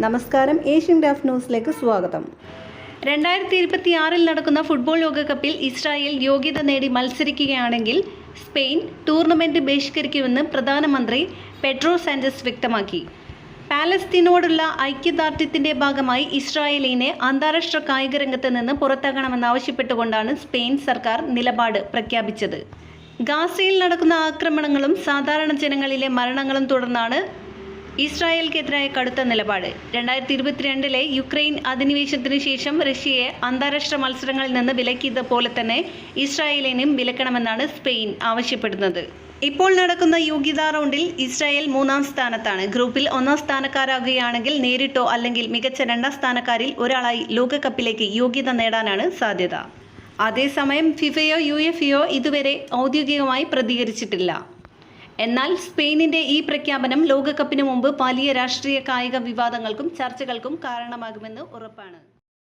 നമസ്കാരം, Asian graph ന്യൂസിലേക്ക് സ്വാഗതം. 2026 നടക്കുന്ന ഫുട്ബോൾ ലോകകപ്പിൽ ഇസ്രായേൽ യോഗ്യത നേടി മത്സരിക്കുകയാണെങ്കിൽ സ്പെയിൻ ടൂർണമെന്റ് ബഹിഷ്കരിക്കുമെന്ന് പ്രധാനമന്ത്രി പെഡ്രോ സാഞ്ചസ് വ്യക്തമാക്കി. പാലസ്തീനോടുള്ള ഐക്യദാർഢ്യത്തിന്റെ ഭാഗമായി ഇസ്രായേലിനെ അന്താരാഷ്ട്ര കായിക രംഗത്ത് നിന്ന് പുറത്താക്കണമെന്നാവശ്യപ്പെട്ടുകൊണ്ടാണ് സ്പെയിൻ സർക്കാർ നിലപാട് പ്രഖ്യാപിച്ചത്. ഗാസയിൽ നടക്കുന്ന ആക്രമണങ്ങളും സാധാരണ ജനങ്ങളിലെ മരണങ്ങളും തുടർന്നാണ് ഇസ്രായേലിനെതിരായ കടുത്ത നിലപാട്. 2022 യുക്രൈൻ അധിനിവേശത്തിനു ശേഷം റഷ്യയെ അന്താരാഷ്ട്ര മത്സരങ്ങളിൽ നിന്ന് വിലക്കിയതുപോലെ തന്നെ ഇസ്രായേലിനെയും വിലക്കണമെന്നാണ് സ്പെയിൻ ആവശ്യപ്പെടുന്നത്. ഇപ്പോൾ നടക്കുന്ന യോഗ്യതാ റൗണ്ടിൽ ഇസ്രായേൽ 3-ാം സ്ഥാനത്താണ്. ഗ്രൂപ്പിൽ 1-ാം സ്ഥാനക്കാരാകുകയാണെങ്കിൽ നേരിട്ടോ അല്ലെങ്കിൽ മികച്ച 2-ാം സ്ഥാനക്കാരിൽ ഒരാളായി ലോകകപ്പിലേക്ക് യോഗ്യത നേടാനാണ് സാധ്യത. അതേസമയം ഫിഫയോ യുഎഫയോ ഇതുവരെ ഔദ്യോഗികമായി പ്രതികരിച്ചിട്ടില്ല. എന്നാൽ സ്പെയിനിന്റെ ഈ പ്രഖ്യാപനം ലോകകപ്പിന് മുമ്പ് വലിയ രാഷ്ട്രീയ കായിക വിവാദങ്ങൾക്കും ചർച്ചകൾക്കും കാരണമാകുമെന്ന് ഉറപ്പാണ്.